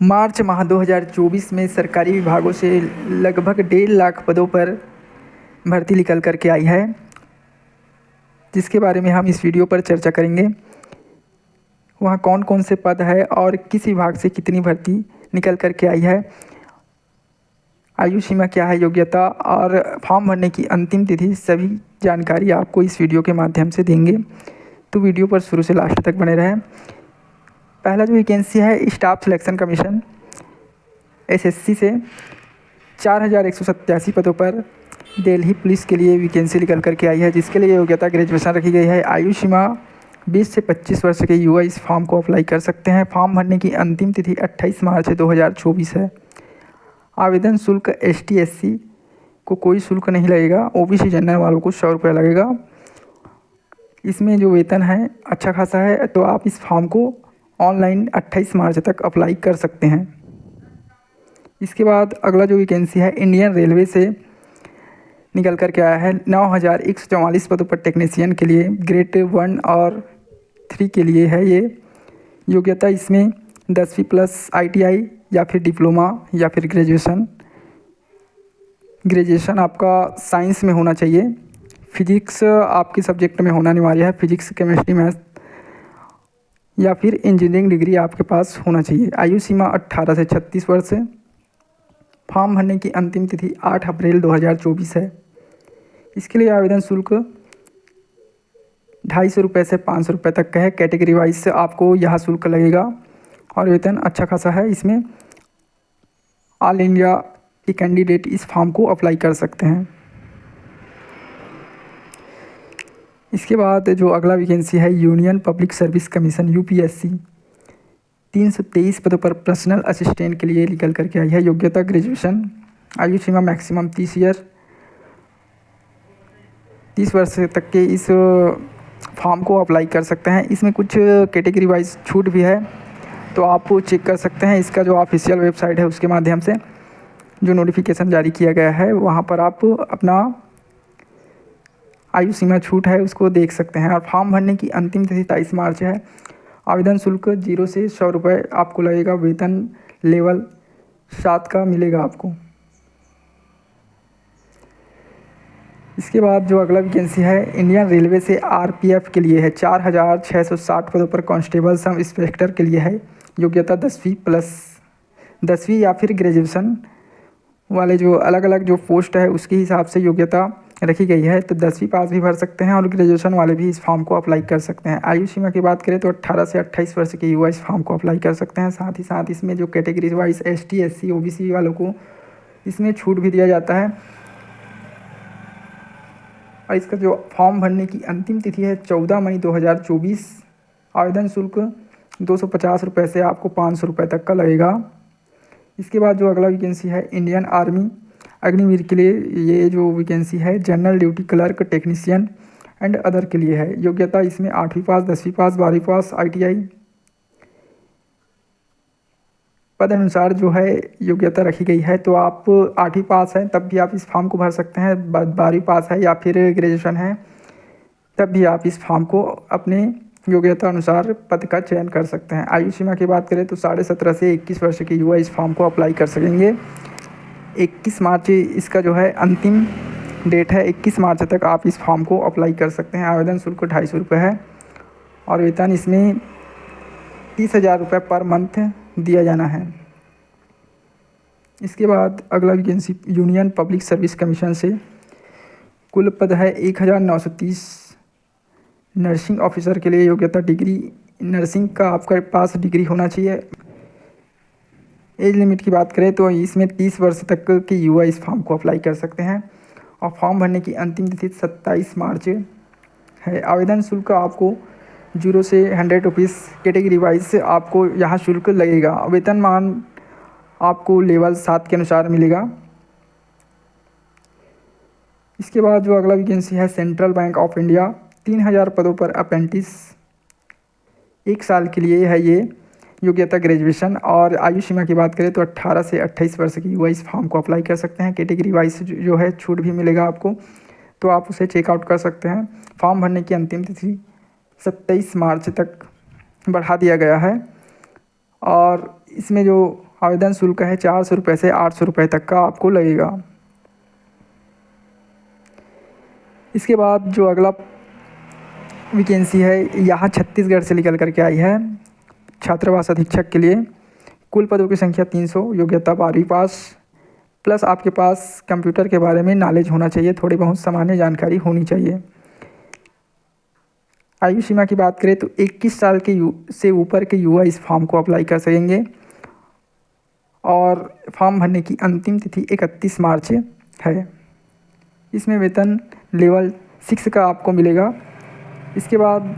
मार्च माह 2024 में सरकारी विभागों से लगभग 1.5 लाख पदों पर भर्ती निकल कर के आई है, जिसके बारे में हम इस वीडियो पर चर्चा करेंगे। वहाँ कौन कौन से पद है और किस विभाग से कितनी भर्ती निकल कर के आई है, आयु सीमा क्या है, योग्यता और फॉर्म भरने की अंतिम तिथि, सभी जानकारी आपको इस वीडियो के माध्यम से देंगे। तो वीडियो पर शुरू से लास्ट तक बने रहें। पहला जो वैकेंसी है स्टाफ सिलेक्शन कमीशन एसएससी से 4187 पदों पर दिल्ली पुलिस के लिए वैकेंसी निकल कर के आई है, जिसके लिए योग्यता ग्रेजुएशन रखी गई है। आयु सीमा 20 से 25 वर्ष के युवा इस फॉर्म को अप्लाई कर सकते हैं। फॉर्म भरने की अंतिम तिथि 28 मार्च 2024 है। आवेदन शुल्क ST SC को कोई शुल्क नहीं लगेगा, OBC जनरल वालों को 100 रुपये लगेगा। इसमें जो वेतन है अच्छा खासा है, तो आप इस फॉर्म को ऑनलाइन 28 मार्च तक अप्लाई कर सकते हैं। इसके बाद अगला जो वैकेंसी है इंडियन रेलवे से निकल कर के आया है। 9144 पदों पर टेक्नीशियन के लिए ग्रेड 1 और 3 के लिए है ये। योग्यता इसमें 10वीं प्लस ITI या फिर डिप्लोमा या फिर ग्रेजुएशन आपका साइंस में होना चाहिए। फिजिक्स आपके सब्जेक्ट में होना अनिवार्य है, फिजिक्स केमिस्ट्री मैथ या फिर इंजीनियरिंग डिग्री आपके पास होना चाहिए। आयु सीमा 18 से 36 वर्ष है। फॉर्म भरने की अंतिम तिथि 8 अप्रैल 2024 है। इसके लिए आवेदन शुल्क 250 रुपये से 500 रुपये तक का है। कैटेगरी वाइज से आपको यह शुल्क लगेगा और वेतन अच्छा खासा है। इसमें ऑल इंडिया के कैंडिडेट इस फॉर्म को अप्लाई कर सकते हैं। इसके बाद जो अगला वैकेंसी है union public service commission UPSC 323 पदों पर पर्सनल असिस्टेंट के लिए निकल करके आई है। योग्यता ग्रेजुएशन। आयु सीमा मैक्सिमम 30 वर्ष तक के इस फॉर्म को अप्लाई कर सकते हैं। इसमें कुछ कैटेगरी वाइज छूट भी है, तो आप चेक कर सकते हैं। इसका जो ऑफिशियल वेबसाइट है उसके माध्यम से जो नोटिफिकेशन जारी किया गया है, वहाँ पर आप अपना आयु सीमा छूट है उसको देख सकते हैं। और फॉर्म भरने की अंतिम तिथि 23 मार्च है। आवेदन शुल्क 0 से 100 रुपये आपको लगेगा। वेतन लेवल 7 का मिलेगा आपको। इसके बाद जो अगला वैकेंसी है इंडियन रेलवे से RPF के लिए है। 4660 पदों पर कांस्टेबल सब इंस्पेक्टर के लिए है। योग्यता 10वीं या फिर ग्रेजुएशन वाले जो अलग अलग जो पोस्ट है उसके हिसाब से योग्यता रखी गई है। तो 10वीं पास भी भर सकते हैं और ग्रेजुएशन वाले भी इस फॉर्म को अप्लाई कर सकते हैं। आयु सीमा की बात करें तो 18 से 28 वर्ष के युवा इस फॉर्म को अप्लाई कर सकते हैं। साथ ही साथ इसमें जो category wise ST SC OBC वालों को इसमें छूट भी दिया जाता है। और इसका जो फॉर्म भरने की अंतिम तिथि है 14 मई 2024। आवेदन शुल्क 250 रुपये से आपको 500 रुपये तक का लगेगा। इसके बाद जो अगला वैकेंसी है इंडियन आर्मी अग्निवीर के लिए, ये जो वैकेंसी है general duty clerk technician and other के लिए है। योग्यता इसमें 8वीं पास, 10वीं पास, 12वीं पास, ITI पद अनुसार जो है योग्यता रखी गई है। तो आप 8वीं पास है तब भी आप इस फॉर्म को भर सकते हैं, 12वीं पास है या फिर ग्रेजुएशन है तब भी आप इस फॉर्म को अपने योग्यता अनुसार पद का चयन कर सकते हैं। आयु सीमा की बात करें तो 17.5 से 21 वर्ष के युवा इस फॉर्म को अप्लाई कर सकेंगे। 21 मार्च इसका जो है अंतिम डेट है। 21 मार्च तक आप इस फॉर्म को अप्लाई कर सकते हैं। आवेदन शुल्क 250 रुपये है और वेतन इसमें 30,000 रुपये पर मंथ दिया जाना है। इसके बाद अगला vacancy union public service commission से कुल पद है 1930 नर्सिंग ऑफिसर के लिए। योग्यता डिग्री नर्सिंग का आपके पास डिग्री होना चाहिए। एज लिमिट की बात करें तो इसमें 30 वर्ष तक के युवा इस फॉर्म को अप्लाई कर सकते हैं और फॉर्म भरने की अंतिम तिथि 27 मार्च है। आवेदन शुल्क आपको 0 से 100 रुपीज़ कैटेगरी वाइज से आपको यहाँ शुल्क लगेगा। वेतनमान आपको लेवल 7 के अनुसार मिलेगा। इसके बाद जो अगला वैकेंसी है सेंट्रल बैंक ऑफ इंडिया 3000 पदों पर अप्रेंटिस 1 साल के लिए है ये। योग्यता ग्रेजुएशन। और आयु सीमा की बात करें तो 18 से 28 वर्ष की युवा इस फॉर्म को अप्लाई कर सकते हैं। कैटेगरी वाइज जो है छूट भी मिलेगा आपको, तो आप उसे चेकआउट कर सकते हैं। फॉर्म भरने की अंतिम तिथि 27 मार्च तक बढ़ा दिया गया है। और इसमें जो आवेदन शुल्क है 400 रुपये से 800 रुपये तक का आपको लगेगा। इसके बाद जो अगला वैकेंसी है यहाँ छत्तीसगढ़ से निकल करके आई है छात्रावास अधीक्षक के लिए। कुल पदों की संख्या 300, योग्यता 12वीं पास प्लस आपके पास कंप्यूटर के बारे में नॉलेज होना चाहिए, थोड़ी बहुत सामान्य जानकारी होनी चाहिए। आयु सीमा की बात करें तो 21 साल के से ऊपर के युवा इस फॉर्म को अप्लाई कर सकेंगे और फॉर्म भरने की अंतिम तिथि 31 मार्च है। इसमें वेतन लेवल 6 का आपको मिलेगा। इसके बाद